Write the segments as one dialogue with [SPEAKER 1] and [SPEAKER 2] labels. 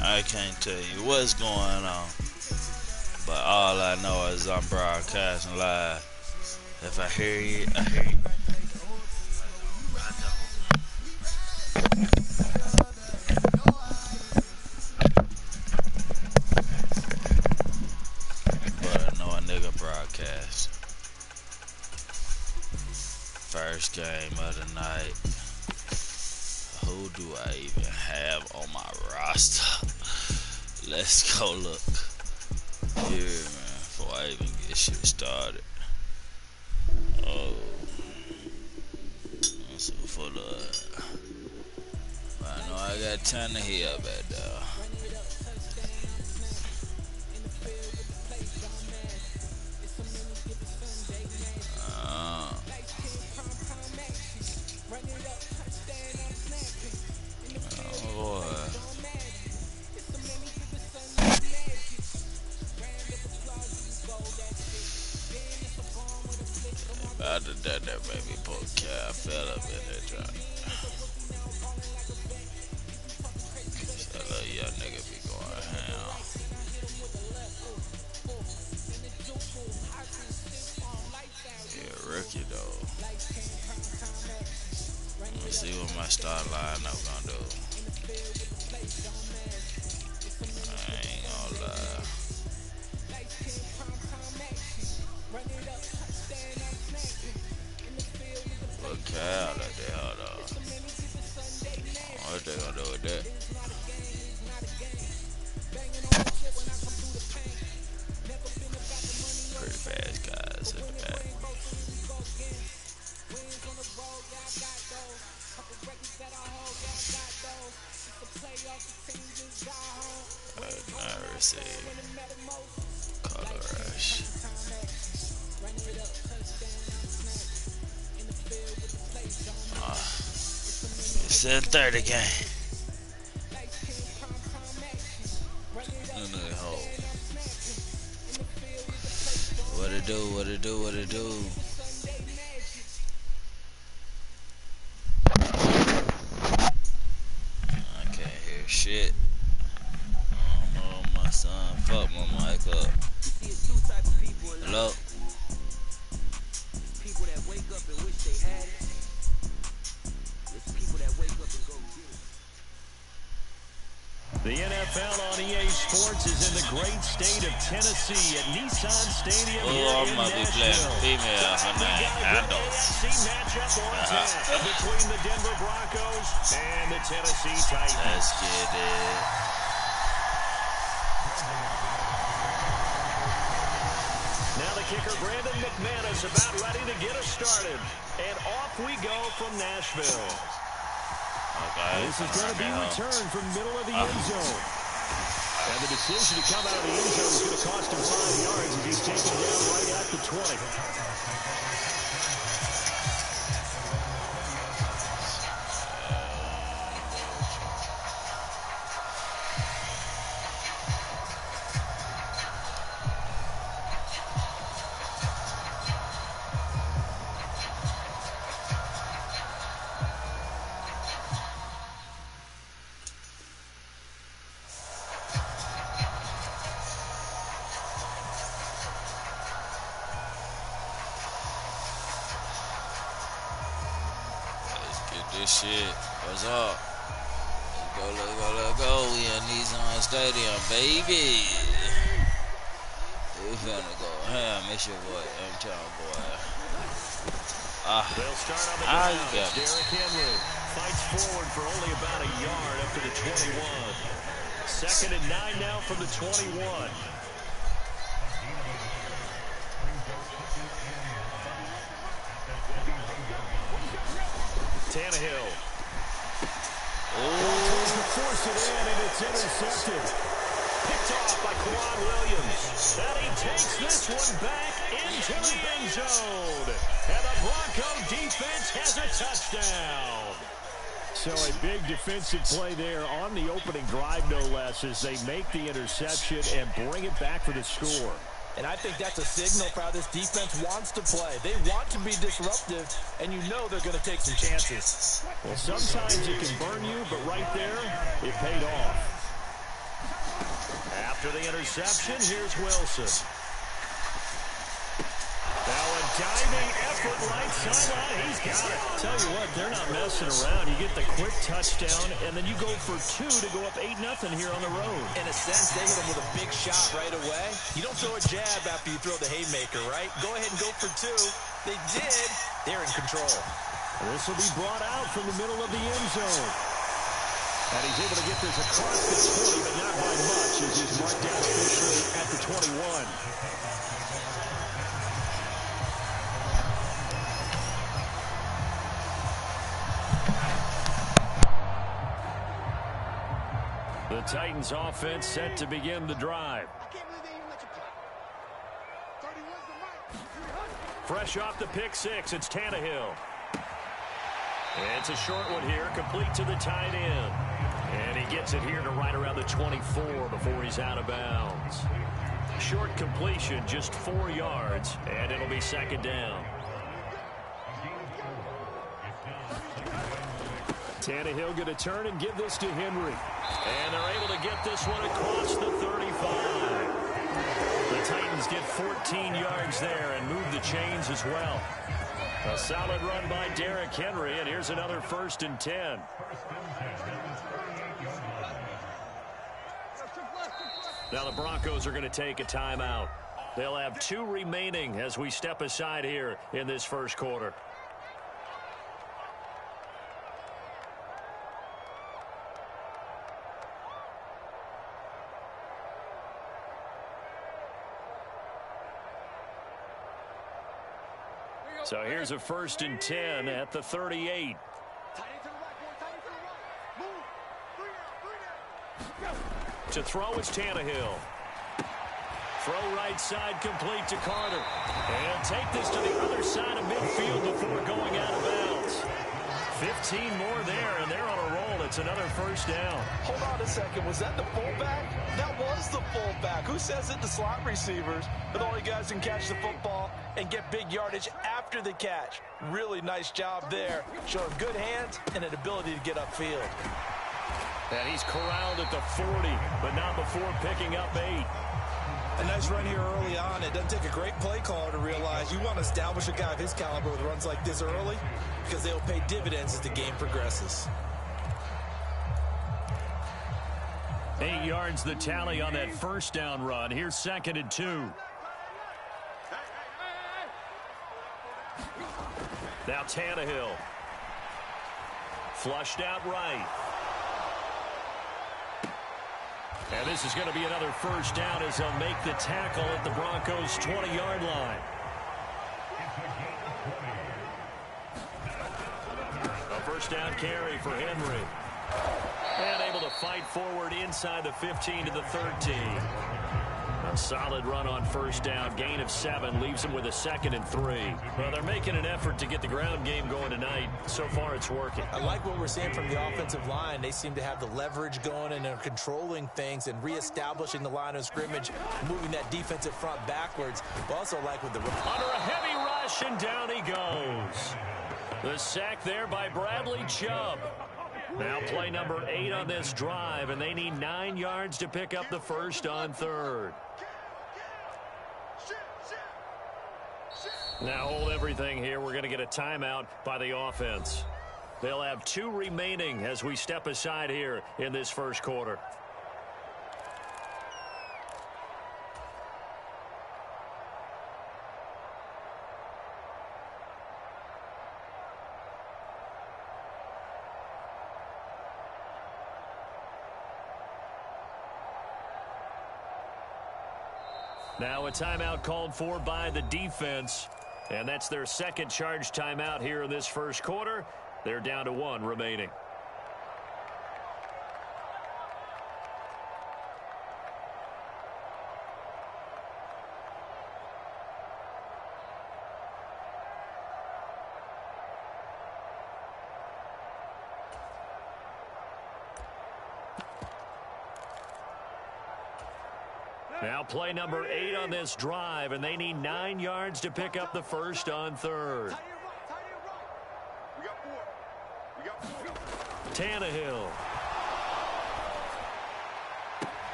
[SPEAKER 1] I can't tell you what's going on, but all I know is I'm broadcasting live. If I hear you, I hear you. I don't. But I know a nigga broadcast. First game of the night. Who do I even have on my roster? Let's go look. Here, man, before I even get shit started. Oh, I'm so full of. I know I got time to hear about though. Uh, oh boy. About to that baby poor cat. I fell up in that joint. So that young nigga be going ham. Yeah, rookie though. Let's see what my start lineup gonna do. I ain't gonna lie. What cow that they hold on? What they gonna do with that? Pretty fast guys at the back. I receive color rush. It's 7:30 game. What it do? What it do? What it do? I can't hear shit. I don't know if my son fucked my mic up. Hello? People that wake up and wish they had it. It's people that wake up and go get it.
[SPEAKER 2] The NFL on EA Sports is in the great state of Tennessee at Nissan Stadium here
[SPEAKER 1] I
[SPEAKER 2] in
[SPEAKER 1] might be playing
[SPEAKER 2] Nashville.
[SPEAKER 1] female. Her name Handles.
[SPEAKER 2] Matchup on tap between the Denver Broncos and the Tennessee Titans.
[SPEAKER 1] Let's get it.
[SPEAKER 2] Now the kicker, Brandon McManus, about ready to get us started. And off we go from Nashville.
[SPEAKER 1] Okay,
[SPEAKER 2] This is going to be returned from middle of the end zone. And the decision to come out of the end zone is going to cost him 5 yards as he's taken down right at the 20.
[SPEAKER 1] This shit, what's up? Let's go. We in Nissan Stadium, baby. We finna go ham. It's your boy, M-Town boy.
[SPEAKER 2] They'll start on the
[SPEAKER 1] You
[SPEAKER 2] ground.
[SPEAKER 1] got me.
[SPEAKER 2] Derrick Henry fights forward for only about a yard up to the 21. 2nd and 9 now from the 21. Tannehill. Tries to force it in, and it's intercepted. Picked off by Quan Williams. And he takes this one back into the end zone. And the Bronco defense has a touchdown. So a big defensive play there on the opening drive, no less, as they make the interception and bring it back for the score.
[SPEAKER 3] And I think that's a signal for how this defense wants to play. They want to be disruptive, and you know they're going to take some chances.
[SPEAKER 2] Well, sometimes it can burn you, but right there, it paid off. After the interception, here's Wilson. Now a diving effort right sideline. He's got it.
[SPEAKER 3] Tell you what, they're not messing
[SPEAKER 2] Around. You get the quick touchdown, and then you go for 2 to go up 8-0 here on the road.
[SPEAKER 3] In a sense, they hit him with a big shot right away. You don't throw a jab after you throw the haymaker, right? Go ahead and go for 2. They did. They're in control.
[SPEAKER 2] This will be brought out from the middle of the end zone. And he's able to get this across the 20, but not by much, as he's marked down officially at the 21. The Titans offense set to begin the drive. Fresh off the pick 6, it's Tannehill. It's a short one here, complete to the tight end. And he gets it here to right around the 24 before he's out of bounds. Short completion, just 4 yards, and it'll be second down. Tannehill going to turn and give this to Henry. And they're able to get this one across the 35. The Titans get 14 yards there and move the chains as well. A solid run by Derrick Henry, and here's another 1st and 10. Now the Broncos are going to take a timeout. They'll have 2 remaining as we step aside here in this first quarter. So here's a 1st and 10 at the 38. To throw is Tannehill. Throw right side complete to Carter. And take this to the other side of midfield before going out of bounds. 15 more there, and they're on a roll. It's another 1st down.
[SPEAKER 3] Hold on a second. Was that the fullback? That was the fullback. Who says it? The slot receivers are the only guys who can catch the football and get big yardage after the catch. Really nice job there. Showing good hands and an ability to get upfield.
[SPEAKER 2] And he's corralled at the 40, but not before picking up 8.
[SPEAKER 3] A nice run here early on. It doesn't take a great play caller to realize you want to establish a guy of his caliber with runs like this early because they'll pay dividends as the game progresses.
[SPEAKER 2] 8 yards the tally on that 1st down run. Here's 2nd and 2. Now Tannehill. Flushed out right. And this is going to be another 1st down as they'll make the tackle at the Broncos' 20-yard line. A 1st down carry for Henry. And able to fight forward inside the 15 to the 13. A solid run on 1st down. Gain of 7 leaves them with a 2nd and 3. Well, they're making an effort to get the ground game going tonight. So far, it's working.
[SPEAKER 3] I like what we're seeing from the offensive line. They seem to have the leverage going and are controlling things and reestablishing the line of scrimmage, moving that defensive front backwards. But also like with the...
[SPEAKER 2] Under a heavy rush, and down he goes. The sack there by Bradley Chubb. Now play number 8 on this drive, and they need 9 yards to pick up the 1st on 3rd. Now hold everything here. We're going to get a timeout by the offense. They'll have 2 remaining as we step aside here in this first quarter. Now a timeout called for by the defense, and that's their 2nd charge timeout here in this first quarter. They're down to 1 remaining. Now play number 8 on this drive, and they need 9 yards to pick up the 1st on 3rd. Tannehill.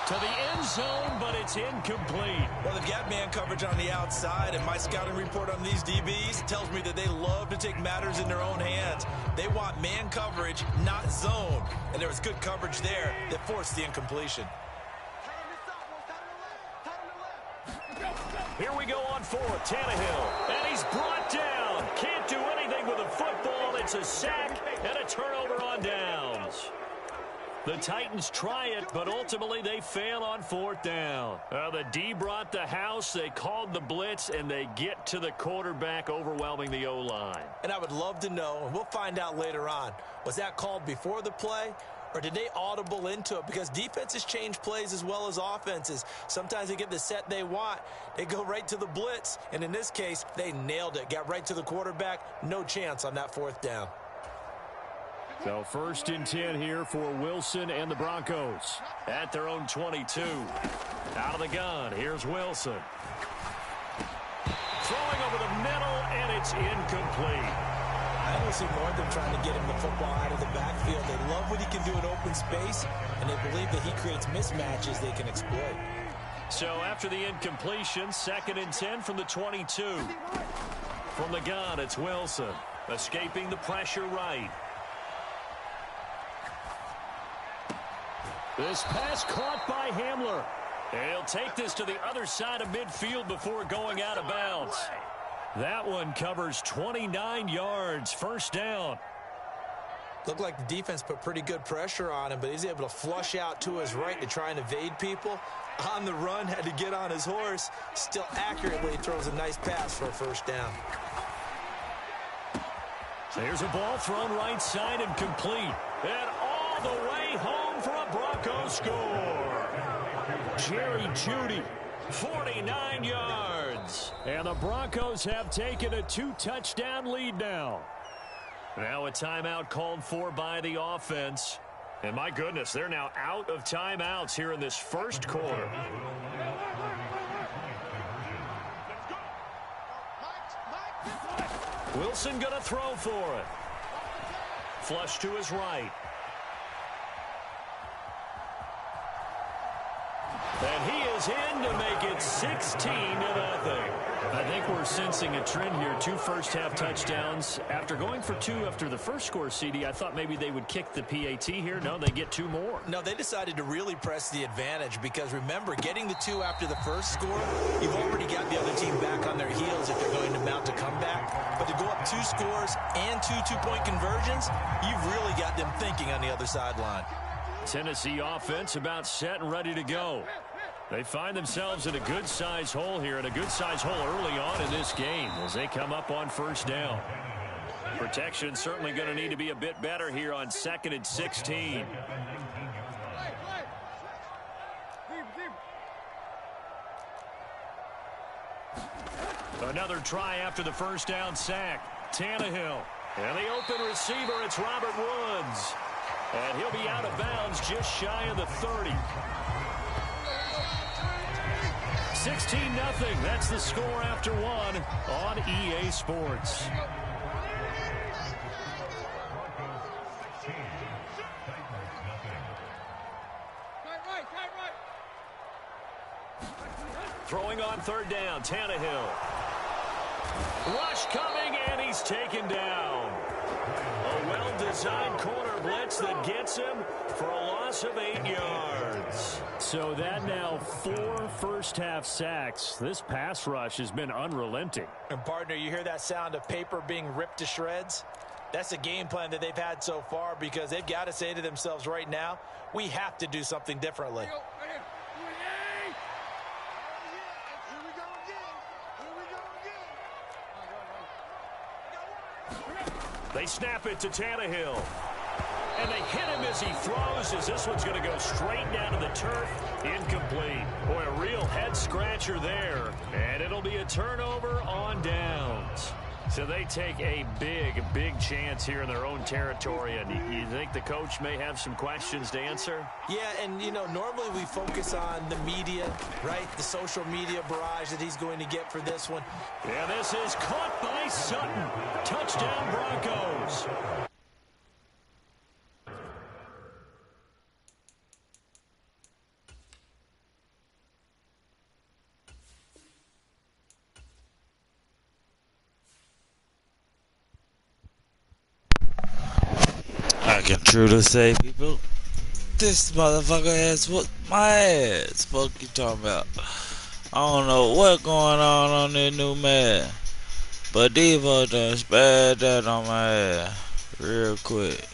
[SPEAKER 2] To the end zone, but it's incomplete.
[SPEAKER 3] Well, they've got man coverage on the outside, and my scouting report on these DBs tells me that they love to take matters in their own hands. They want man coverage, not zone. And there was good coverage there that forced the incompletion.
[SPEAKER 2] Here we go on fourth, Tannehill. And he's brought down. Can't do anything with a football. It's a sack and a turnover on downs. The Titans try it, but ultimately they fail on fourth down. The D brought the house, they called the blitz, and they get to the quarterback, overwhelming the O-line.
[SPEAKER 3] And I would love to know, and we'll find out later on, was that called before the play, or did they audible into it? Because defenses change plays as well as offenses. Sometimes they get the set they want. They go right to the blitz, and in this case, they nailed it. Got right to the quarterback. No chance on that fourth down.
[SPEAKER 2] So 1st and 10 here for Wilson and the Broncos at their own 22. Out of the gun, here's Wilson. Throwing over the middle, and it's incomplete.
[SPEAKER 3] I don't see more than trying to get him the football out of the backfield. They love what he can do in open space, and they believe that he creates mismatches they can exploit.
[SPEAKER 2] So after the incompletion, 2nd and 10 from the 22. From the gun, it's Wilson. Escaping the pressure right. This pass caught by Hamler. He'll take this to the other side of midfield before going out of bounds. That one covers 29 yards, 1st down.
[SPEAKER 3] Looked like the defense put pretty good pressure on him, but he's able to flush out to his right to try and evade people. On the run, had to get on his horse. Still accurately throws a nice pass for a 1st down.
[SPEAKER 2] There's a ball thrown right side and complete. And all the way home for a Broncos score. Jerry Jeudy, 49 yards. And the Broncos have taken a 2-touchdown lead now. Now a timeout called for by the offense. And my goodness, they're now out of timeouts here in this 1st quarter. Wilson going to throw for it. Flush to his right. And he is in to make it 16-0. I think we're sensing a trend here. 2 first-half touchdowns. After going for 2 after the first score, CD, I thought maybe they would kick the PAT here. No, they get 2 more.
[SPEAKER 3] No, they decided to really press the advantage because, remember, getting the 2 after the first score, you've already got the other team back on their heels if they're going to mount a comeback. But to go up 2 scores and 2 two-point conversions, you've really got them thinking on the other sideline.
[SPEAKER 2] Tennessee offense about set and ready to go. They find themselves in a good-sized hole here, and a good-sized hole early on in this game as they come up on 1st down. Protection certainly going to need to be a bit better here on 2nd and 16. Another try after the 1st down sack. Tannehill. And the open receiver, it's Robert Woods. And he'll be out of bounds just shy of the 30. 16-0. That's the score after 1 on EA Sports. Throwing on 3rd down, Tannehill. Rush coming, and he's taken down. A well-designed corner blitz that gets him for a loss of 8 yards. So that now 4 first-half sacks. This pass rush has been unrelenting.
[SPEAKER 3] And, partner, you hear that sound of paper being ripped to shreds? That's the game plan that they've had so far because they've got to say to themselves right now, we have to do something differently.
[SPEAKER 2] They snap it to Tannehill. And they hit him as he throws, as this one's going to go straight down to the turf. Incomplete. Boy, a real head-scratcher there. And it'll be a turnover on downs. So they take a big, big chance here in their own territory. And you think the coach may have some questions to answer?
[SPEAKER 3] Yeah, and, you know, normally we focus on the media, right? The social media barrage that he's going to get for this one.
[SPEAKER 2] Yeah, this is caught by Sutton. Touchdown, Broncos.
[SPEAKER 1] fucking true to say, people. This motherfucker has whooped my ass. Fuck you talking about? I don't know what going on this new man. But Devo done spared that on my ass real quick.